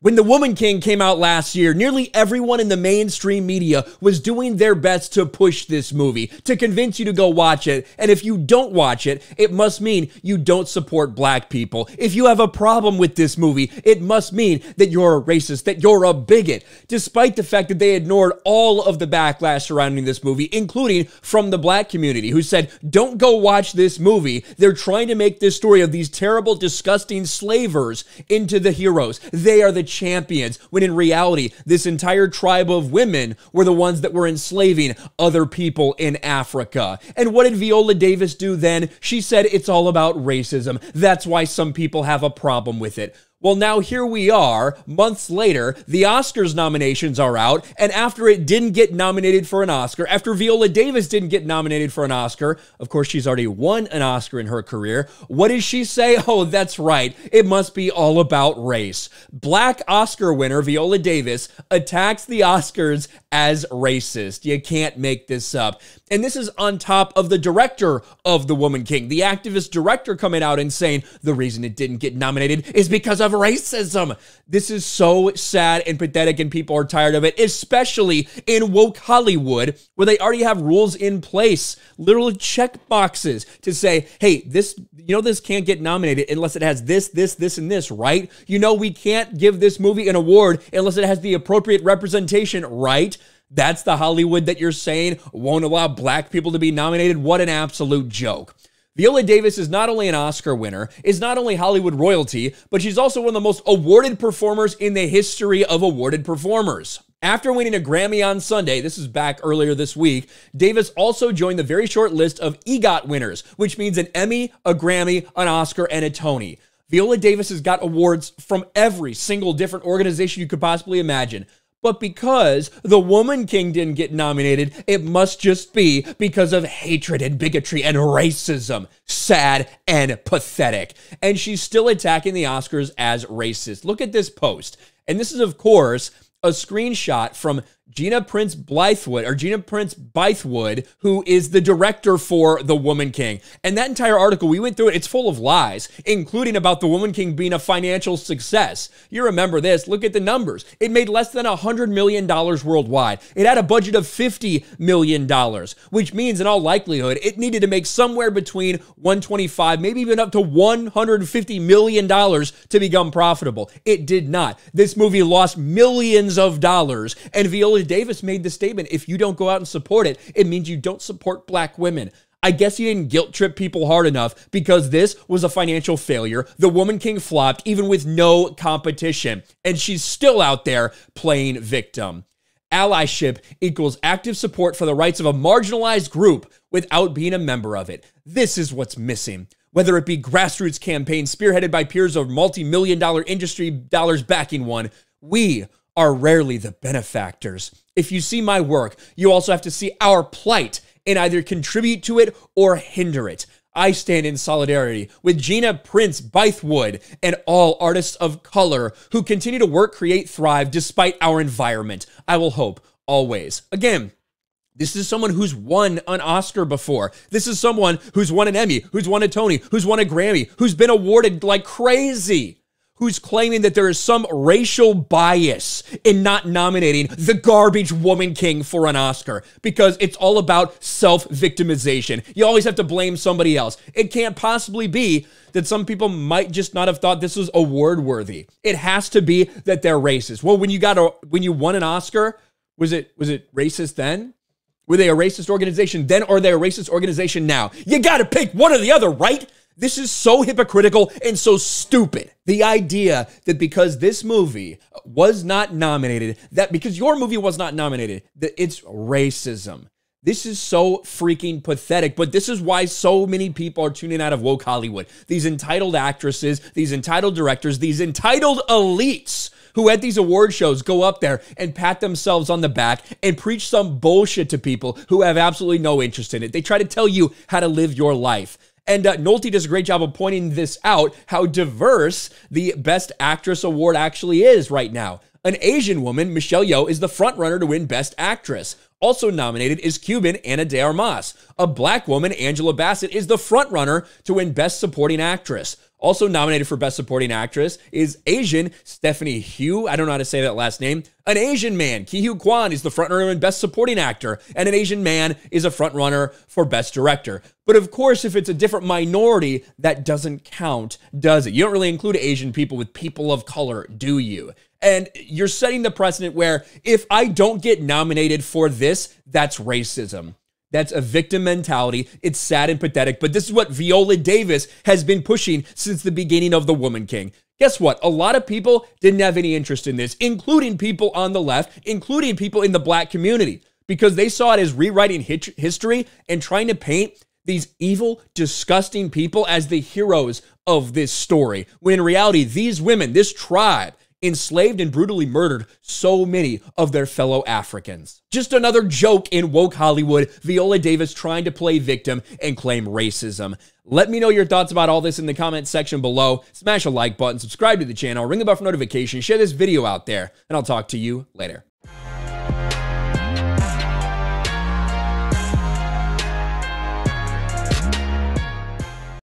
When The Woman King came out last year, nearly everyone in the mainstream media was doing their best to push this movie, to convince you to go watch it. And if you don't watch it, it must mean you don't support black people. If you have a problem with this movie, it must mean that you're a racist, that you're a bigot. Despite the fact that they ignored all of the backlash surrounding this movie, including from the black community, who said, don't go watch this movie. They're trying to make this story of these terrible, disgusting slavers into the heroes. They are the champions, when in reality, this entire tribe of women were the ones that were enslaving other people in Africa. And what did Viola Davis do then? She said it's all about racism. That's why some people have a problem with it. Well, now here we are, months later, the Oscars nominations are out, and after it didn't get nominated for an Oscar, after Viola Davis didn't get nominated for an Oscar, of course, she's already won an Oscar in her career, what does she say? Oh, that's right, it must be all about race. Black Oscar winner Viola Davis attacks the Oscars as racist. You can't make this up. And this is on top of the director of The Woman King, the activist director, coming out and saying the reason it didn't get nominated is because of racism. This is so sad and pathetic, and people are tired of it, especially in woke Hollywood, where they already have rules in place, literal check boxes to say, hey, this can't get nominated unless it has this, and this, right? You know, we can't give this movie an award unless it has the appropriate representation, right? That's the Hollywood that you're saying won't allow black people to be nominated? What an absolute joke. Viola Davis is not only an Oscar winner, is not only Hollywood royalty, but she's also one of the most awarded performers in the history of awarded performers. After winning a Grammy on Sunday, this is back earlier this week, Davis also joined the very short list of EGOT winners, which means an Emmy, a Grammy, an Oscar, and a Tony. Viola Davis has got awards from every single different organization you could possibly imagine. But because The Woman King didn't get nominated, it must just be because of hatred and bigotry and racism. Sad and pathetic. And she's still attacking the Oscars as racist. Look at this post. And this is, of course, a screenshot from Gina Prince-Bythewood, who is the director for The Woman King. And that entire article, we went through it, it's full of lies, including about The Woman King being a financial success. You remember this, look at the numbers. It made less than $100 million worldwide. It had a budget of $50 million, which means in all likelihood, it needed to make somewhere between $125, maybe even up to $150 million to become profitable. It did not. This movie lost millions of dollars, and Viola Davis made the statement, if you don't go out and support it, it means you don't support black women. I guess he didn't guilt trip people hard enough because this was a financial failure. The Woman King flopped even with no competition, and she's still out there playing victim. Allyship equals active support for the rights of a marginalized group without being a member of it. This is what's missing. Whether it be grassroots campaigns spearheaded by peers of multi-million-dollar industry dollars backing one, we are rarely the benefactors. If you see my work, you also have to see our plight and either contribute to it or hinder it. I stand in solidarity with Gina Prince-Bythewood and all artists of color who continue to work, create, thrive despite our environment. I will hope, always. Again, this is someone who's won an Oscar before. This is someone who's won an Emmy, who's won a Tony, who's won a Grammy, who's been awarded like crazy, who's claiming that there is some racial bias in not nominating the garbage Woman King for an Oscar because it's all about self-victimization. You always have to blame somebody else. It can't possibly be that some people might just not have thought this was award-worthy. It has to be that they're racist. Well, when you won an Oscar, was it racist then? Were they a racist organization then, or are they a racist organization now? You gotta pick one or the other, right? This is so hypocritical and so stupid. The idea that because this movie was not nominated, that because your movie was not nominated, that it's racism. This is so freaking pathetic, but this is why so many people are tuning out of woke Hollywood. These entitled actresses, these entitled directors, these entitled elites who at these award shows go up there and pat themselves on the back and preach some bullshit to people who have absolutely no interest in it. They try to tell you how to live your life. And Nolte does a great job of pointing this out, how diverse the Best Actress Award actually is right now. An Asian woman, Michelle Yeoh, is the frontrunner to win Best Actress. Also nominated is Cuban Ana de Armas. A black woman, Angela Bassett, is the frontrunner to win Best Supporting Actress. Also nominated for Best Supporting Actress is Asian Stephanie Hugh. I don't know how to say that last name. An Asian man, Ki-Hugh Kwan, is the frontrunner in Best Supporting Actor, and an Asian man is a frontrunner for Best Director. But of course, if it's a different minority, that doesn't count, does it? You don't really include Asian people with people of color, do you? And you're setting the precedent where if I don't get nominated for this, that's racism. That's a victim mentality. It's sad and pathetic, but this is what Viola Davis has been pushing since the beginning of The Woman King. Guess what? A lot of people didn't have any interest in this, including people on the left, including people in the black community, because they saw it as rewriting history and trying to paint these evil, disgusting people as the heroes of this story, when in reality, these women, this tribe, enslaved and brutally murdered so many of their fellow Africans. Just another joke in woke Hollywood, Viola Davis trying to play victim and claim racism. Let me know your thoughts about all this in the comment section below. Smash a like button, subscribe to the channel, ring the bell for notifications, share this video out there, and I'll talk to you later.